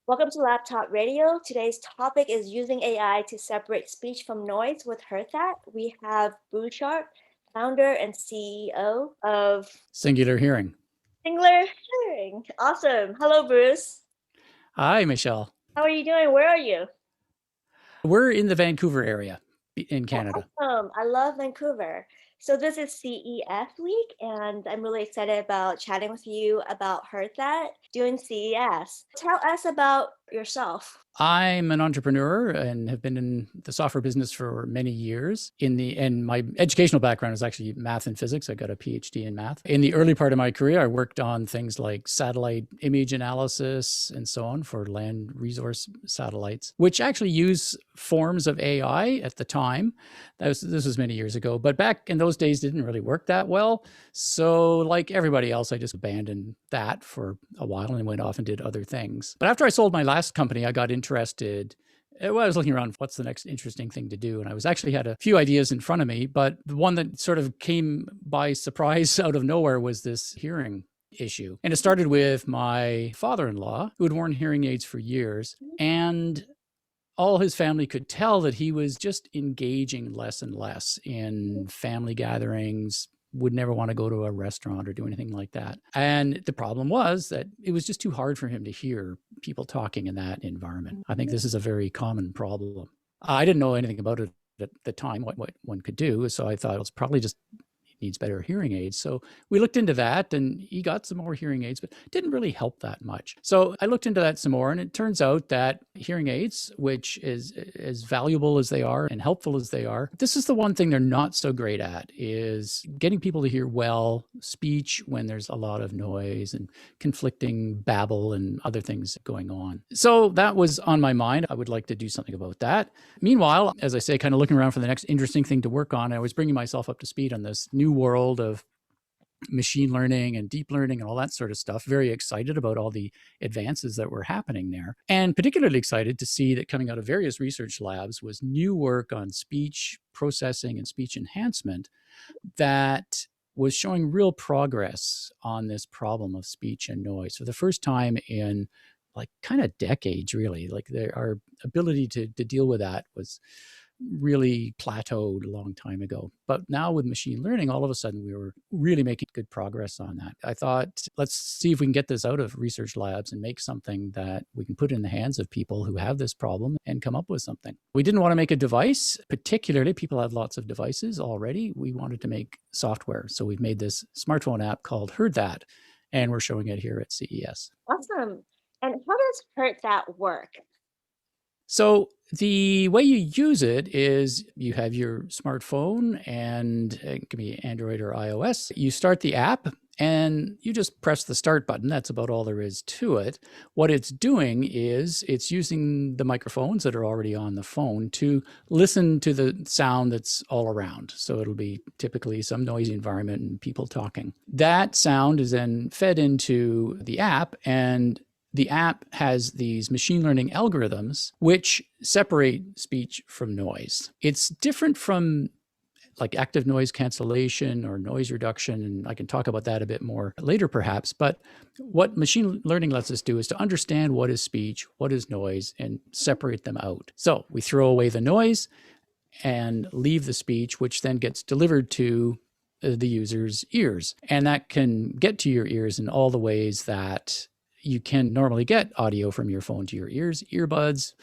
Welcome to Laptop Radio. Today's topic is using AI to separate speech from noise with HeardThat. We have Bruce Sharpe, founder and CEO of Singular hearing. Singular Hearing. Awesome. Hello, Bruce. Hi, Michelle. How are you doing? Where are you? We're in the Vancouver area in Oh, Canada. awesome. I love Vancouver. So this is CES week, and I'm really excited about chatting with you about HeardThat doing CES. Tell us about yourself. I'm an entrepreneur and have been in the software business for many years. And my educational background is actually math and physics. I got a PhD in math. In the early part of my career, I worked on things like satellite image analysis and so on for land resource satellites, which actually use forms of AI at the time. This was many years ago, but back in those days, didn't really work that well. So, like everybody else, I just abandoned that for a while and went off and did other things. But after I sold my last company, I got interested. I was looking around, what's the next interesting thing to do? And I was actually had a few ideas in front of me, but the one that sort of came by surprise out of nowhere was this hearing issue. And it started with my father-in-law, who had worn hearing aids for years. And all his family could tell that he was just engaging less and less in family gatherings, would never want to go to a restaurant or do anything like that. And the problem was that it was just too hard for him to hear people talking in that environment. I think this is a very common problem. I didn't know anything about it at the time, what one could do. So I thought it was probably just needs better hearing aids. So we looked into that and he got some more hearing aids, but it didn't really help that much. So I looked into that some more, and it turns out that hearing aids, which is as valuable as they are and helpful as they are, this is the one thing they're not so great at, is getting people to hear well speech when there's a lot of noise and conflicting babble and other things going on. So that was on my mind. I would like to do something about that. Meanwhile, as I say, kind of looking around for the next interesting thing to work on, I was bringing myself up to speed on this new world of machine learning and deep learning and all that sort of stuff. Very excited about all the advances that were happening there, and particularly excited to see that coming out of various research labs was new work on speech processing and speech enhancement that was showing real progress on this problem of speech and noise for the first time in like kind of decades, really. Like our ability to deal with that was really plateaued a long time ago. But now with machine learning, all of a sudden we were really making good progress on that. I thought, let's see if we can get this out of research labs and make something that we can put in the hands of people who have this problem and come up with something. We didn't want to make a device, particularly people have lots of devices already. We wanted to make software. So we've made this smartphone app called HeardThat, and we're showing it here at CES. Awesome. And how does HeardThat work? So the way you use it is you have your smartphone, and it can be Android or iOS. You start the app and you just press the start button. That's about all there is to it. What it's doing is it's using the microphones that are already on the phone to listen to the sound that's all around. So it'll be typically some noisy environment and people talking. That sound is then fed into the app, and the app has these machine learning algorithms which separate speech from noise. It's different from like active noise cancellation or noise reduction, and I can talk about that a bit more later perhaps. But what machine learning lets us do is to understand what is speech, what is noise, and separate them out. So we throw away the noise and leave the speech, which then gets delivered to the user's ears. And that can get to your ears in all the ways that you can normally get audio from your phone to your ears: earbuds,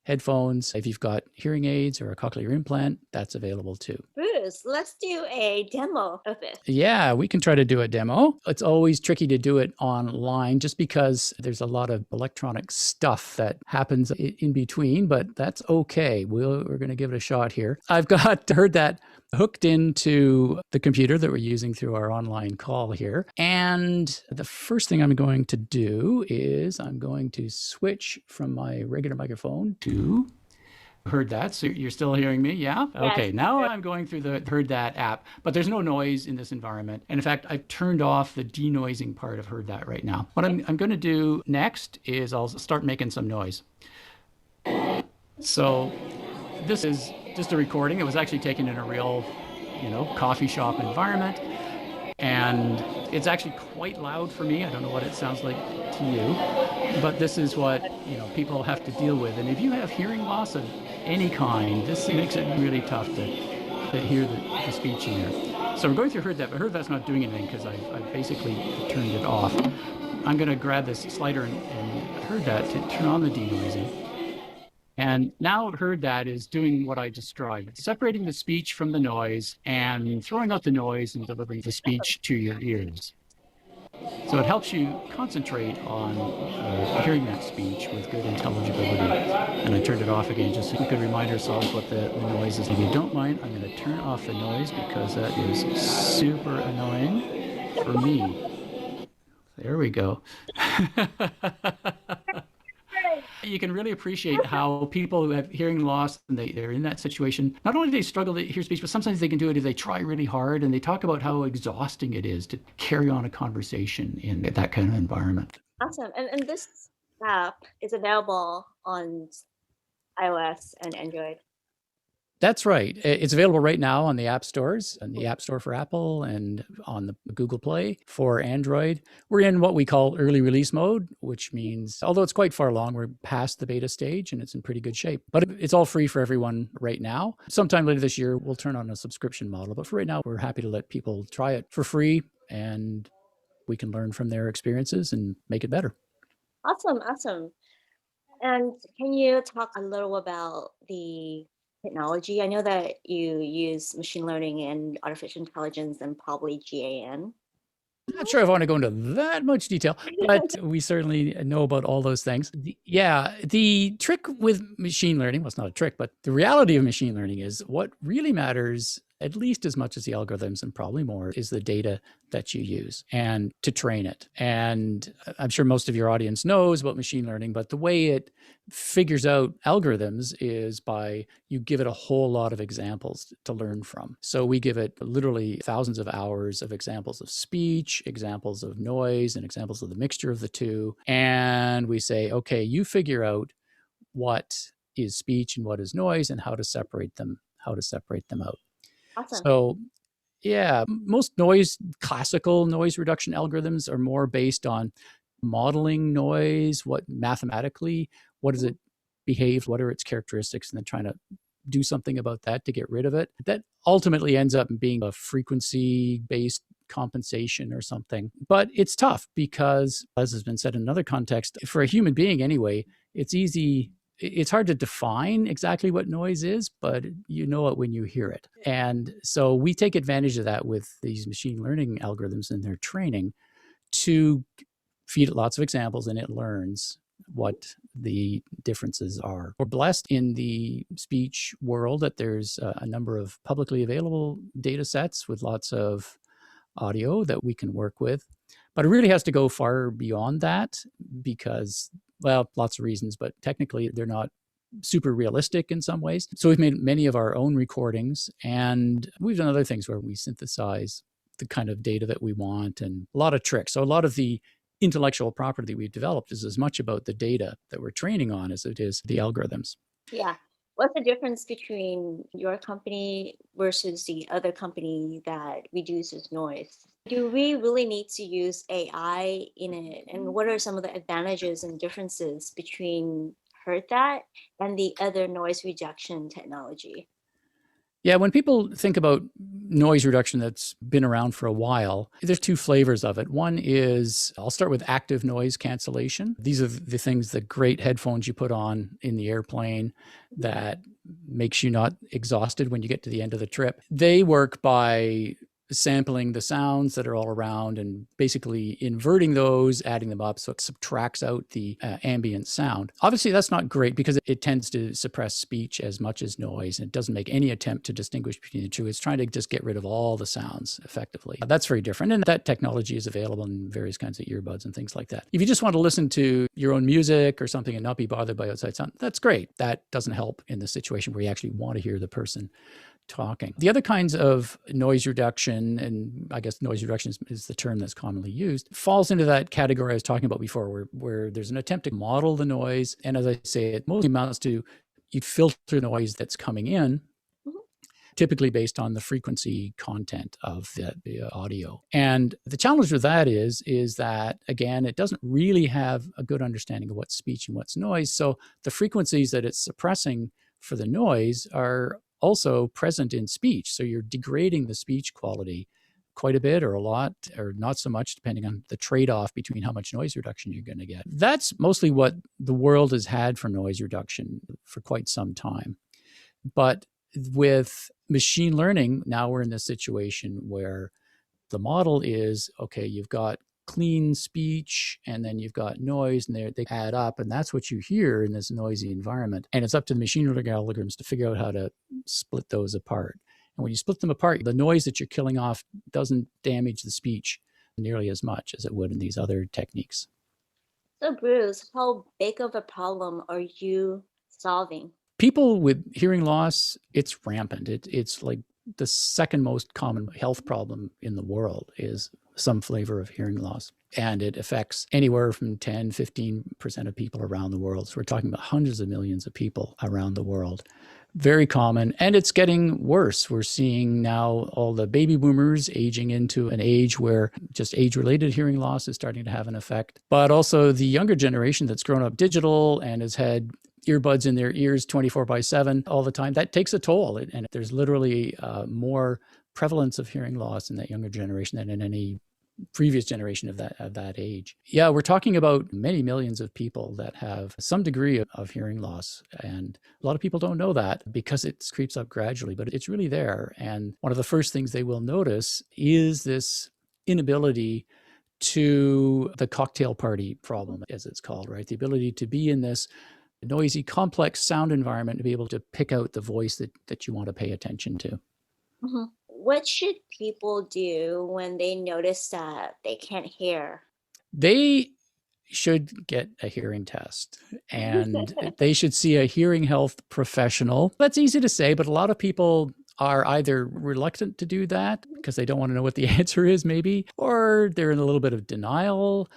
headphones. If you've got hearing aids or a cochlear implant, that's available too. Bruce, let's do a demo of it. Yeah, we can try to do a demo. It's always tricky to do it online just because there's a lot of electronic stuff that happens in between, but that's okay. We're going to give it a shot here. I've got HeardThat hooked into the computer that we're using through our online call here. And the first thing I'm going to do is I'm going to switch from my regular microphone to HeardThat. So you're still hearing me? Yeah? Yes. Okay, now I'm going through the HeardThat app, but there's no noise in this environment. And in fact, I've turned off the denoising part of HeardThat right now. What I'm going to do next is I'll start making some noise. So this is just a recording. It was actually taken in a real, coffee shop environment. And It's actually quite loud for me. I don't know what it sounds like to you, but this is what people have to deal with. And if you have hearing loss of any kind, this makes it really tough to hear the speech in there. So we're going through HeardThat, but HeardThat's not doing anything because I've basically turned it off. I'm going to grab this slider and HeardThat to turn on the denoising. And now HeardThat is doing what I described, separating the speech from the noise and throwing out the noise and delivering the speech to your ears. So it helps you concentrate on hearing that speech with good intelligibility. And I turned it off again just so we could remind ourselves what the noise is. If you don't mind, I'm going to turn off the noise because that is super annoying for me. There we go. You can really appreciate how people who have hearing loss and they're in that situation, not only do they struggle to hear speech, but sometimes they can do it if they try really hard. And they talk about how exhausting it is to carry on a conversation in that kind of environment. Awesome. And this app is available on iOS and Android. That's right. It's available right now on the app stores, on the App Store for Apple and on the Google Play for Android. We're in what we call early release mode, which means, although it's quite far along, we're past the beta stage and it's in pretty good shape. But it's all free for everyone right now. Sometime later this year, we'll turn on a subscription model. But for right now, we're happy to let people try it for free and we can learn from their experiences and make it better. Awesome, awesome. And can you talk a little about the technology? I know that you use machine learning and artificial intelligence and probably GAN. I'm not sure if I want to go into that much detail, but we certainly know about all those things. The trick with machine learning, well, it's not a trick, but the reality of machine learning is what really matters, at least as much as the algorithms and probably more, is the data that you use and to train it. And I'm sure most of your audience knows about machine learning, but the way it figures out algorithms is by you give it a whole lot of examples to learn from. So we give it literally thousands of hours of examples of speech, examples of noise, and examples of the mixture of the two. And we say, okay, you figure out what is speech and what is noise and how to separate them out. Awesome. So yeah, most classical noise reduction algorithms are more based on modeling noise, what does it behave, what are its characteristics, and then trying to do something about that to get rid of it. That ultimately ends up being a frequency-based compensation or something. But it's tough because, as has been said in another context, for a human being anyway, it's hard to define exactly what noise is, but you know it when you hear it. And so we take advantage of that with these machine learning algorithms and their training to feed it lots of examples and it learns what the differences are. We're blessed in the speech world that there's a number of publicly available data sets with lots of audio that we can work with. But it really has to go far beyond that because, well, lots of reasons, but technically they're not super realistic in some ways. So we've made many of our own recordings and we've done other things where we synthesize the kind of data that we want and a lot of tricks. So a lot of the intellectual property we've developed is as much about the data that we're training on as it is the algorithms. Yeah. What's the difference between your company versus the other company that reduces noise? Do we really need to use AI in it? And what are some of the advantages and differences between HeardThat and the other noise reduction technology? Yeah, when people think about noise reduction that's been around for a while, there's two flavors of it. One is, I'll start with active noise cancellation. These are the things, the great headphones you put on in the airplane that makes you not exhausted when you get to the end of the trip. They work by sampling the sounds that are all around and basically inverting those, adding them up so it subtracts out the ambient sound. Obviously, that's not great because it tends to suppress speech as much as noise, and it doesn't make any attempt to distinguish between the two. It's trying to just get rid of all the sounds effectively. That's very different, and that technology is available in various kinds of earbuds and things like that. If you just want to listen to your own music or something and not be bothered by outside sound, that's great. That doesn't help in the situation where you actually want to hear the person talking. The other kinds of noise reduction, and I guess noise reduction is the term that's commonly used, falls into that category I was talking about before, where there's an attempt to model the noise. And as I say, it mostly amounts to you filter noise that's coming in, typically based on the frequency content of the audio. And the challenge with that is that, again, it doesn't really have a good understanding of what's speech and what's noise. So the frequencies that it's suppressing for the noise are also present in speech. So you're degrading the speech quality quite a bit or a lot or not so much, depending on the trade-off between how much noise reduction you're going to get. That's mostly what the world has had for noise reduction for quite some time. But with machine learning, now we're in this situation where the model is, okay, you've got clean speech and then you've got noise, and they add up, and that's what you hear in this noisy environment. And it's up to the machine learning algorithms to figure out how to split those apart. And when you split them apart, the noise that you're killing off doesn't damage the speech nearly as much as it would in these other techniques. So, Bruce, how big of a problem are you solving? People with hearing loss, it's rampant. It's like the second most common health problem in the world is some flavor of hearing loss. And it affects anywhere from 10, 15% of people around the world. So we're talking about hundreds of millions of people around the world. Very common, and it's getting worse. We're seeing now all the baby boomers aging into an age where just age-related hearing loss is starting to have an effect. But also the younger generation that's grown up digital and has had earbuds in their ears 24/7 all the time, that takes a toll. And there's literally more prevalence of hearing loss in that younger generation than in any previous generation of that age. Yeah, we're talking about many millions of people that have some degree of hearing loss. And a lot of people don't know that because it creeps up gradually, but it's really there. And one of the first things they will notice is this inability to the cocktail party problem, as it's called, right? The ability to be in this noisy, complex sound environment to be able to pick out the voice that you want to pay attention to. Mm-hmm. What should people do when they notice that they can't hear? They should get a hearing test and they should see a hearing health professional. That's easy to say, but a lot of people are either reluctant to do that because they don't want to know what the answer is, maybe, or they're in a little bit of denial,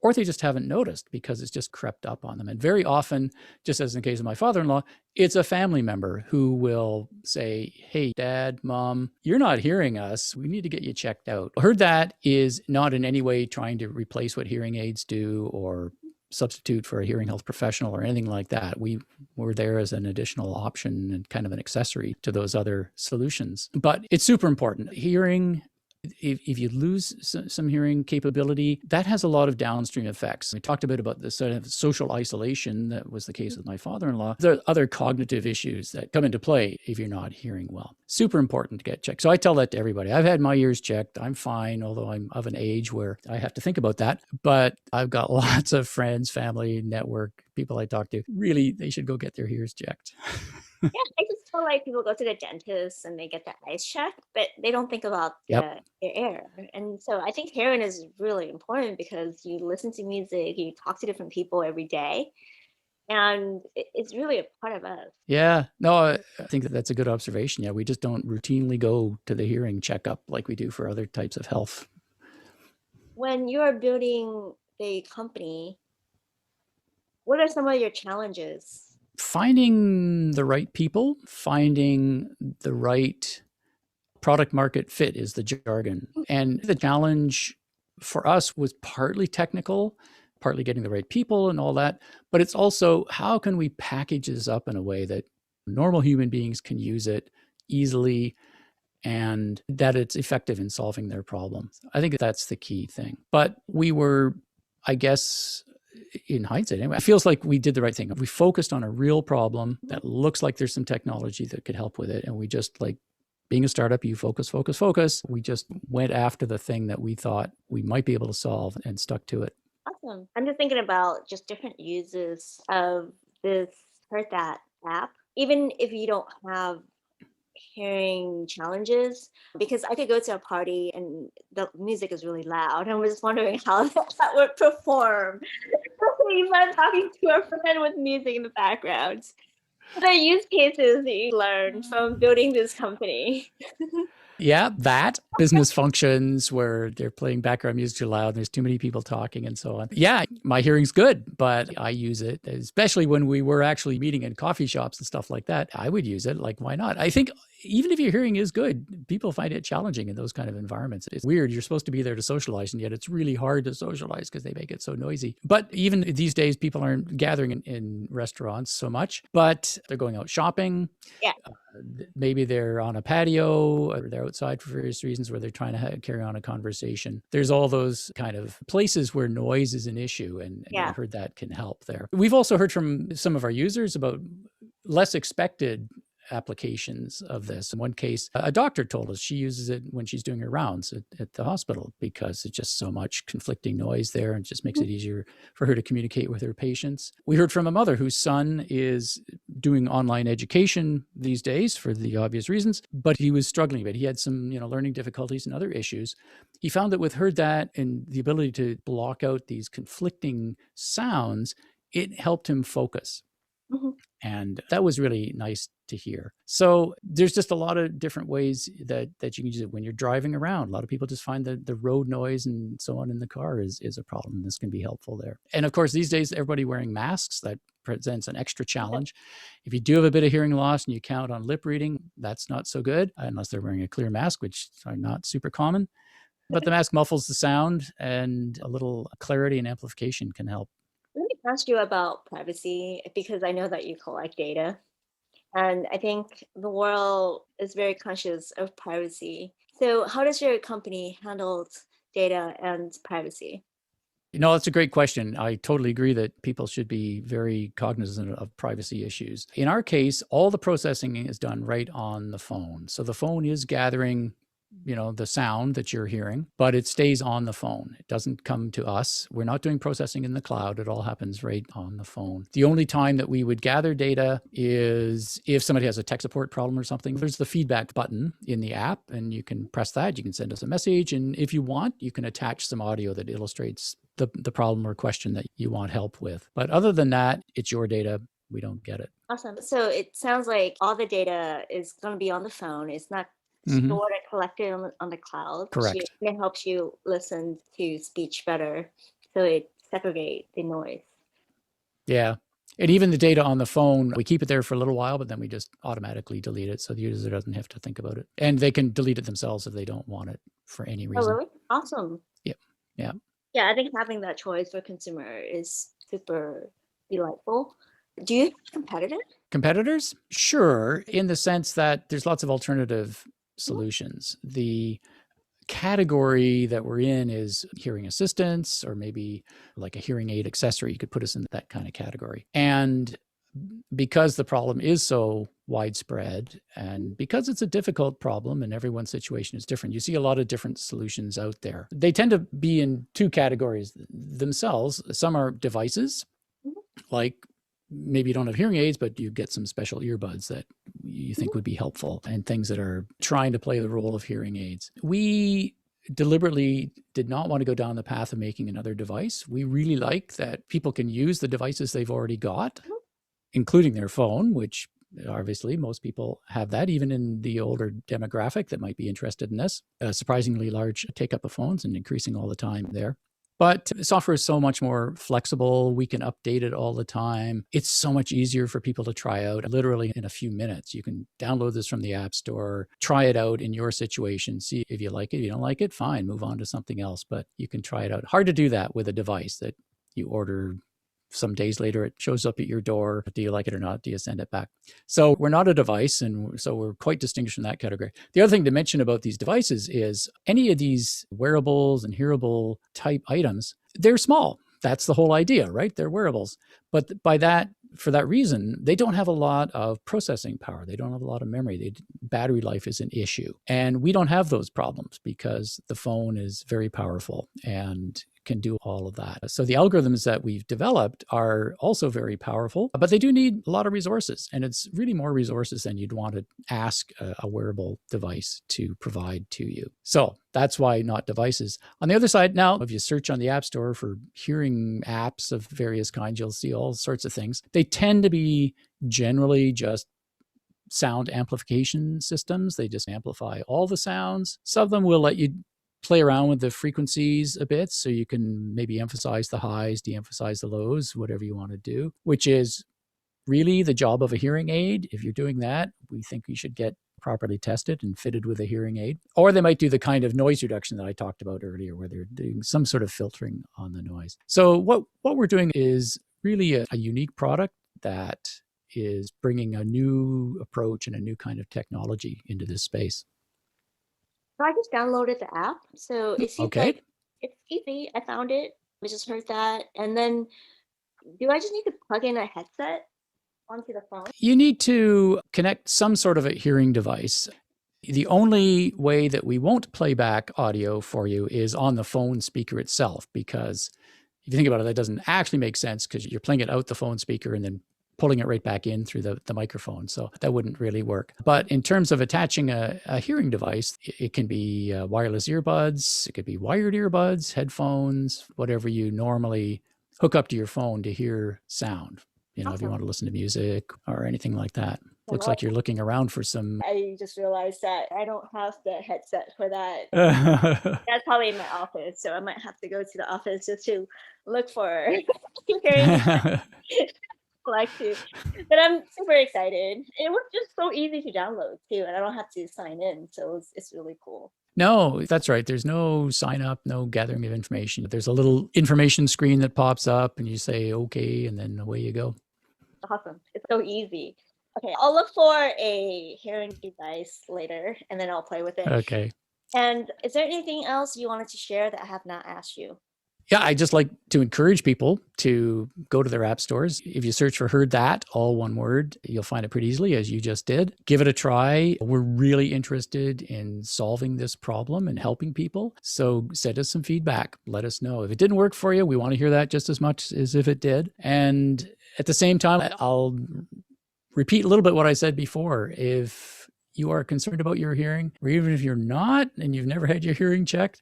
or they just haven't noticed because it's just crept up on them. And very often, just as in the case of my father-in-law, it's a family member who will say, hey, Dad, Mom, you're not hearing us. We need to get you checked out. HeardThat is not in any way trying to replace what hearing aids do or substitute for a hearing health professional or anything like that. We're there as an additional option and kind of an accessory to those other solutions. But it's super important. Hearing, if you lose some hearing capability, that has a lot of downstream effects. We talked a bit about the sort of social isolation that was the case with my father-in-law. There are other cognitive issues that come into play if you're not hearing well. Super important to get checked. So I tell that to everybody. I've had my ears checked. I'm fine, although I'm of an age where I have to think about that. But I've got lots of friends, family, network, people I talk to. Really, they should go get their ears checked. Yeah, I just feel like people go to the dentist and they get their eyes checked, but they don't think about Yep. their ear. And so I think hearing is really important because you listen to music, you talk to different people every day, and it's really a part of us. Yeah, no, I think that's a good observation. Yeah, we just don't routinely go to the hearing checkup like we do for other types of health. When you are building a company, what are some of your challenges? Finding the right people, finding the right product market fit is the jargon. And the challenge for us was partly technical, partly getting the right people and all that. But it's also how can we package this up in a way that normal human beings can use it easily and that it's effective in solving their problems. I think that's the key thing. But we were, I guess, in hindsight anyway, it feels like we did the right thing. We focused on a real problem that looks like there's some technology that could help with it. And we just, like being a startup, you focus, focus, focus. We just went after the thing that we thought we might be able to solve and stuck to it. Awesome. I'm just thinking about just different uses of this HeardThat app. Even if you don't have hearing challenges, because I could go to a party and the music is really loud. And we're just wondering how that would perform if I'm talking to a friend with music in the background. The use cases that you learned from building this company. Yeah, that business functions where they're playing background music too loud, there's too many people talking and so on. Yeah, my hearing's good, but I use it, especially when we were actually meeting in coffee shops and stuff like that. I would use it. Like, why not? I think even if your hearing is good, people find it challenging in those kind of environments. It's weird. You're supposed to be there to socialize, and yet it's really hard to socialize because they make it so noisy. But even these days, people aren't gathering in restaurants so much, but they're going out shopping. Yeah. Maybe they're on a patio or they're outside for various reasons where they're trying to carry on a conversation. There's all those kind of places where noise is an issue, and Yeah. HeardThat can help there. We've also heard from some of our users about less expected applications of this. In one case, a doctor told us she uses it when she's doing her rounds at the hospital because it's just so much conflicting noise there and just makes it easier for her to communicate with her patients. We heard from a mother whose son is doing online education these days for the obvious reasons, but he was struggling a bit. He had some, learning difficulties and other issues. He found that with HeardThat and the ability to block out these conflicting sounds, it helped him focus. Mhm. And that was really nice to hear. So there's just a lot of different ways that you can use it when you're driving around. A lot of people just find that the road noise and so on in the car is a problem. This can be helpful there. And of course, these days, everybody wearing masks, that presents an extra challenge. If you do have a bit of hearing loss and you count on lip reading, that's not so good, unless they're wearing a clear mask, which are not super common. But the mask muffles the sound, and a little clarity and amplification can help. Let me ask you about privacy because I know that you collect data. And I think the world is very conscious of privacy. So, how does your company handle data and privacy? That's a great question. I totally agree that people should be very cognizant of privacy issues. In our case, all the processing is done right on the phone. So the phone is gathering the sound that you're hearing, but it stays on the phone. It doesn't come to us. We're not doing processing in the cloud. It all happens right on the phone. The only time that we would gather data is if somebody has a tech support problem or something. There's the feedback button in the app, and you can press that. You can send us a message. And if you want, you can attach some audio that illustrates the problem or question that you want help with. But other than that, it's your data. We don't get it. Awesome. So it sounds like all the data is going to be on the phone. It's not Mm-hmm. stored and collected on the cloud. So Correct. it helps you listen to speech better. So it segregates the noise. Yeah. And even the data on the phone, we keep it there for a little while, but then we just automatically delete it so the user doesn't have to think about it. And they can delete it themselves if they don't want it for any Oh, reason. really? Awesome. Yep. Yeah. Yeah, I think having that choice for consumer is super delightful. Do you have competitors? Competitors? Sure, in the sense that there's lots of alternative solutions. The category that we're in is hearing assistance, or maybe like a hearing aid accessory. You could put us in that kind of category. And because the problem is so widespread, and because it's a difficult problem and everyone's situation is different, you see a lot of different solutions out there. They tend to be in two categories themselves. Some are devices, like maybe you don't have hearing aids, but you get some special earbuds that you think would be helpful, and things that are trying to play the role of hearing aids. We deliberately did not want to go down the path of making another device. We really like that people can use the devices they've already got, including their phone, which obviously most people have that, even in the older demographic that might be interested in this. A surprisingly large take up of phones and increasing all the time there. But software is so much more flexible. We can update it all the time. It's so much easier for people to try out. Literally in a few minutes, you can download this from the App Store, try it out in your situation, see if you like it. If you don't like it, fine, move on to something else. But you can try it out. Hard to do that with a device that you order. Some days later, it shows up at your door. Do you like it or not? Do you send it back? So we're not a device, and so we're quite distinguished in that category. The other thing to mention about these devices is any of these wearables and hearable type items, they're small. That's the whole idea, right? They're wearables. But for that reason, they don't have a lot of processing power. They don't have a lot of memory. Battery life is an issue. And we don't have those problems because the phone is very powerful and can do all of that. So the algorithms that we've developed are also very powerful, but they do need a lot of resources. And it's really more resources than you'd want to ask a wearable device to provide to you. So that's why not devices. On the other side, now, if you search on the App Store for hearing apps of various kinds, you'll see all sorts of things. They tend to be generally just sound amplification systems. They just amplify all the sounds. Some of them will let you play around with the frequencies a bit, so you can maybe emphasize the highs, de-emphasize the lows, whatever you want to do, which is really the job of a hearing aid. If you're doing that, we think you should get properly tested and fitted with a hearing aid. Or they might do the kind of noise reduction that I talked about earlier, where they're doing some sort of filtering on the noise. So what we're doing is really a unique product that is bringing a new approach and a new kind of technology into this space. So I just downloaded the app. So it seems Okay. like it's easy. I found it. I just heard that. And then do I just need to plug in a headset onto the phone? You need to connect some sort of a hearing device. The only way that we won't play back audio for you is on the phone speaker itself, because if you think about it, that doesn't actually make sense because you're playing it out the phone speaker and then pulling it right back in through the microphone. So that wouldn't really work. But in terms of attaching a hearing device, it can be wireless earbuds, it could be wired earbuds, headphones, whatever you normally hook up to your phone to hear sound. If you Awesome. want to listen to music or anything like that. Looks Well, like you're looking around for some. I just realized that I don't have the headset for that. Okay. That's probably in my office, so I might have to go to the office just to look for hearing like to. But I'm super excited. It was just so easy to download too, and I don't have to sign in, so it's really cool. No, that's right. There's no sign up, no gathering of information. There's a little information screen that pops up and you say, okay, and then away you go. Awesome. It's so easy. Okay, I'll look for a hearing device later and then I'll play with it. Okay. And is there anything else you wanted to share that I have not asked you? Yeah, I just like to encourage people to go to their app stores. If you search for HeardThat, all one word, you'll find it pretty easily, as you just did. Give it a try. We're really interested in solving this problem and helping people. So send us some feedback. Let us know. If it didn't work for you, we want to hear that just as much as if it did. And at the same time, I'll repeat a little bit what I said before. If you are concerned about your hearing, or even if you're not and you've never had your hearing checked,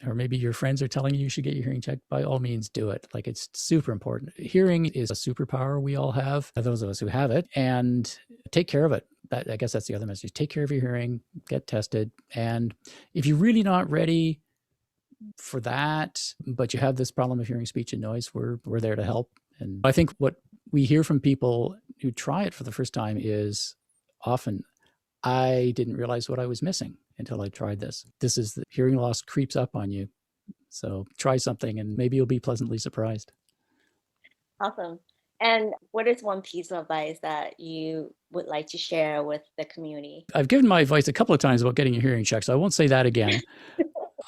or maybe your friends are telling you should get your hearing checked, by all means do it. Like, it's super important. Hearing is a superpower we all have, those of us who have it, and take care of it. I guess that's the other message. Take care of your hearing, get tested. And if you're really not ready for that, but you have this problem of hearing, speech, and noise, we're there to help. And I think what we hear from people who try it for the first time is often, I didn't realize what I was missing until I tried this. This is the hearing loss creeps up on you. So try something and maybe you'll be pleasantly surprised. Awesome. And what is one piece of advice that you would like to share with the community? I've given my advice a couple of times about getting your hearing checked, so I won't say that again.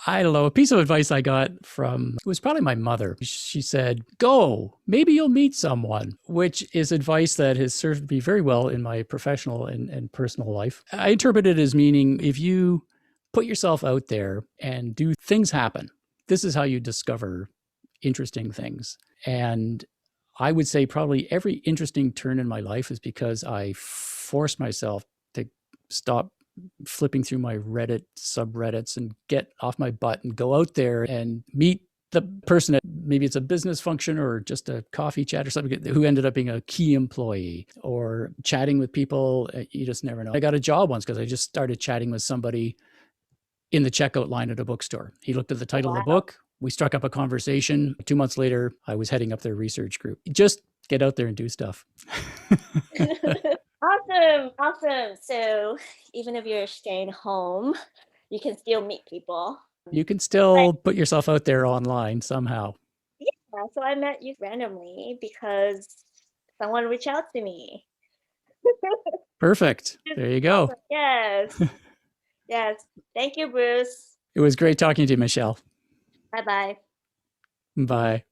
I don't know, a piece of advice I got from, it was probably my mother. She said, go, maybe you'll meet someone, which is advice that has served me very well in my professional and personal life. I interpret it as meaning if you put yourself out there and do things happen, this is how you discover interesting things. And I would say probably every interesting turn in my life is because I forced myself to stop flipping through my Reddit subreddits and get off my butt and go out there and meet the person at, maybe it's a business function or just a coffee chat or something, who ended up being a key employee, or chatting with people. You just never know. I got a job once because I just started chatting with somebody in the checkout line at a bookstore. He looked at the title of the book. We struck up a conversation. 2 months later, I was heading up their research group. Just get out there and do stuff. Awesome. Awesome. So even if you're staying home, you can still meet people. You can still put yourself out there online somehow. Yeah. So I met you randomly because someone reached out to me. Perfect. There you go. Awesome. Yes. Yes. Thank you, Bruce. It was great talking to you, Michelle. Bye-bye. Bye.